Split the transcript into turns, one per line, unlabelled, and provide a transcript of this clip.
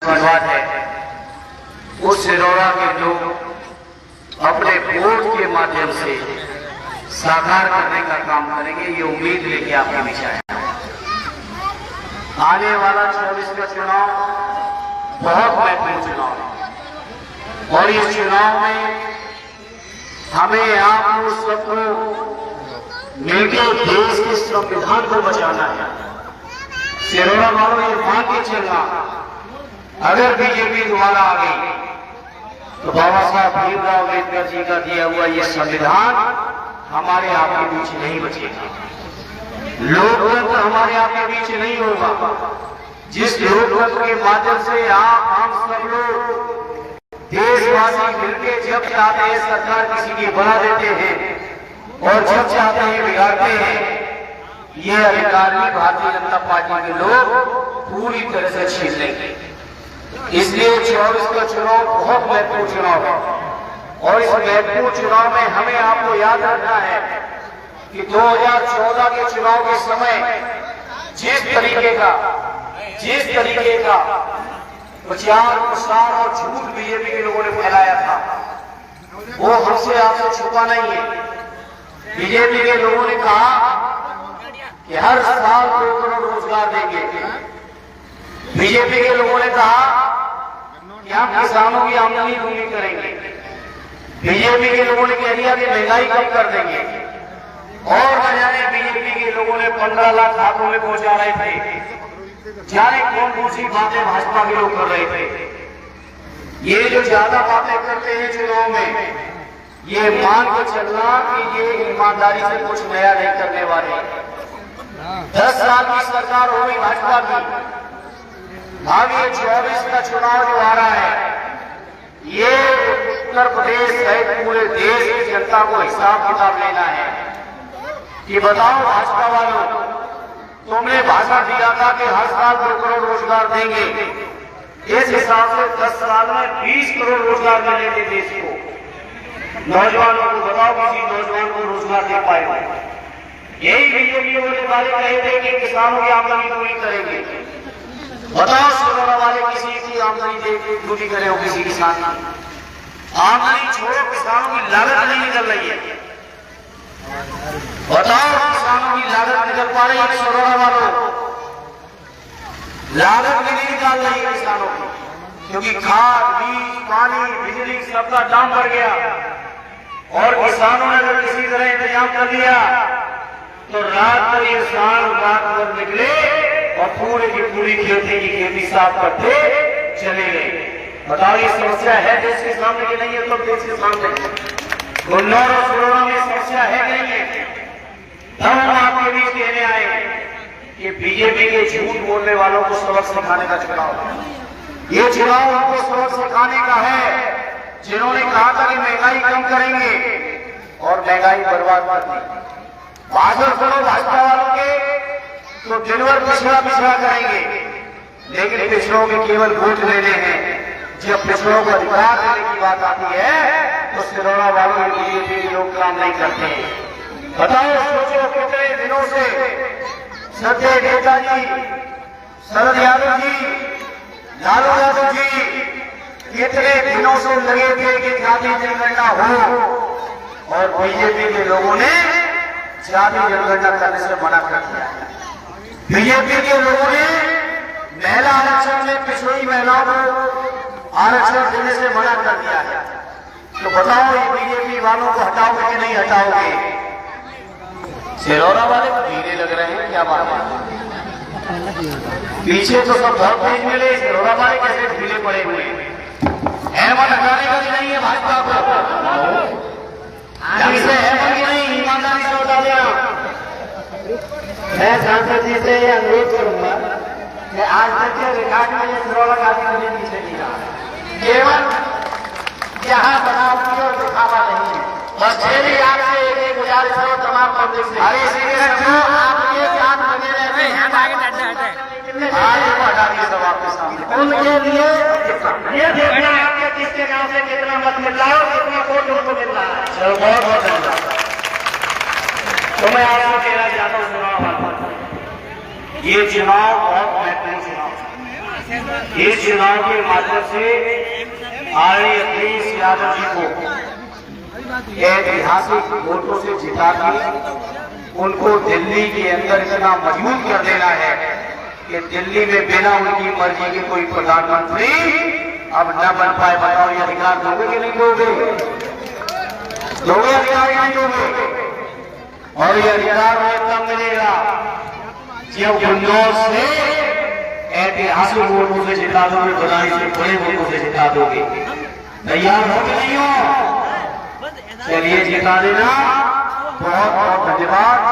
धन्यवाद है उस सिरौरा के लोग अपने वोट के माध्यम से साकार करने का काम करेंगे, ये उम्मीद लेके आपके बीच आया। आने वाला 24 का चुनाव बहुत महत्वपूर्ण चुनाव है और इस चुनाव में हमें आपको सबको मिलकर देश के संविधान को बचाना है। सिरौरा वालों, ये मान के चलना, अगर बीजेपी दोबारा आ गई तो बाबा साहब भीमराव अम्बेडकर जी का दिया हुआ ये संविधान हमारे आपके बीच नहीं बचेगा। लोकतंत्र हमारे आपके बीच नहीं होगा। जिस लोकतंत्र के माध्यम से आप हम सब लोग देशवासी मिलकर जब चाहते हैं सरकार किसी की बना देते हैं और जब चाहते हैं बिगाड़ते हैं, ये अधिकार भी भारतीय जनता पार्टी के लोग पूरी तरह से छीन लेंगे। इसलिए 24 का चुनाव बहुत महत्वपूर्ण चुनाव है और इस महत्वपूर्ण चुनाव में हमें आपको याद रखना है कि 2014 के चुनाव के समय जिस तरीके का प्रचार प्रसार और झूठ बीजेपी के लोगों ने फैलाया था, वो हमसे आपसे छुपा नहीं है। बीजेपी के लोगों ने कहा कि हर साल 2 करोड़ रोजगार देंगे। बीजेपी के लोगों ने कहा कि हम किसानों की आमदनी दूनी करेंगे। बीजेपी के लोगों ने कह दिया कि महंगाई कम कर देंगे और न जाने बीजेपी के लोगों ने 15 लाख खातों में पहुंचा रहे थे। जाने कौन कौन सी बातें भाजपा के लोग कर रहे थे। ये जो ज्यादा बातें करते हैं चुनाव में, ये मान के चलना कि ये ईमानदारी से कुछ नया नहीं करने वाले। 10 साल की सरकार हो गई भाजपा की, अब ये 24 का चुनाव जो आ रहा है, ये उत्तर प्रदेश सहित पूरे देश की जनता को हिसाब किताब लेना है कि बताओ भाजपा वालों, तुमने भाषण दिया था कि हर साल 2 करोड़ रोजगार देंगे। इस हिसाब से 10 साल में 20 करोड़ रोजगार मिले थे देश को। नौजवानों को बताओ, किसी नौजवान को रोजगार दे पाएगा? यही बीजेपी वाले कहे थे कि किसानों की आमदनी दूनी करेंगे। बताओ सिरौरा वाले किसी की आमदनी दूनी करे हो? किसी किसान आमदनी छोड़ो, किसानों की लागत नहीं निकल रही है। बताओ किसानों की लागत निकल पा रही है? सिरौरा वालों लागत भी नहीं निकाल रही है किसानों की, क्योंकि खाद, बीज, पानी, बिजली सबका दाम बढ़ गया और किसानों ने अगर किसी तरह इंतजाम कर लिया तो रात को ये शाम रात पर निकले और पूरी की पूरी खेती साफ करते चले गए। बताओ ये समस्या है देश के सामने कि नहीं है? तो देश के सामने गुन्नौर और सिरौरा में समस्या है कि नहीं है? तब हम आपके बीच कहने आए कि बीजेपी के झूठ बोलने वालों को सबक सिखाने का चुनाव है। ये चुनाव उनको सबक सिखाने का है जिन्होंने कहा था कि महंगाई कम करेंगे और महंगाई बर्बाद कर दी। भाषण सुनो भाजपा वालों के तो दिन भर पिछड़ा करेंगे, लेकिन पिछड़ों के केवल वोट लेने हैं। जब पिछड़ों को अधिकार देने की बात आती है तो सिरौरा वालों बीजेपी के लोग काम नहीं करते। बताओ, सोचो कितने दिनों से संजय नेताजी, शरद यादव जी, लालू यादव जी कितने दिनों से लगे थे कि जाति जनगणना हो और बीजेपी के लोगों ने जाति जनगणना करने से मना कर दिया। बीजेपी के लोगों ने महिला आरक्षण में पिछड़ी महिलाओं को आरक्षण देने से मना कर दिया है। तो बताओ, ये बीजेपी वालों को हटाओगे कि नहीं हटाओगे? सिरौरा वाले तो धीरे लग रहे हैं, क्या बात है? पीछे तो सब बहुत तेज मिले, सिरौरा वाले कैसे ढीले पड़े हुए हैं? अहमद हटाने का भी नहीं है भाजपा को, जिसे अहमद की नहीं, ईमानदारी से उठा देना। मैं सांसद जी से अनुरोध करूंगा कि आज तक के रिकॉर्ड में ये सिरौरा गाजी मुझे पीछे नहीं रहा, केवल यहाँ बनावटी और दिखावा नहीं है। बस मेरी आपसे एक गुजारिश है तमाम पब्लिक से, आप ये ध्यान बने रहते हैं हटा दिए सब आपके सामने। उनके लिए ये देखना है किसके नाम से कितना मत मिल रहा है और कितना वोट उनको मिल रहा है। चलो, बहुत बहुत धन्यवाद। तो मैं आपको कहना चाहता हूँ, ये चुनाव बहुत महत्वपूर्ण चुनाव है। इस चुनाव के माध्यम से आदरणीय अखिलेश यादव जी को ऐतिहासिक वोटों से जिता कर उनको दिल्ली के अंदर इतना मजबूत कर देना है कि दिल्ली में बिना उनकी मर्जी के कोई प्रधानमंत्री अब न बन पाए। बताओ ये अधिकार दोगे कि नहीं दोगे? दोगे अधिकार नहीं दोगे? और ये अधिकार तब मिलेगा जब गुंजौर से ऐतिहासिक वोटों से जिता दोगे, बधाई से बड़े वोटों से जिता दोगे। तैयार हो कि नहीं हो? चलिए जिता देना। बहुत बहुत धन्यवाद।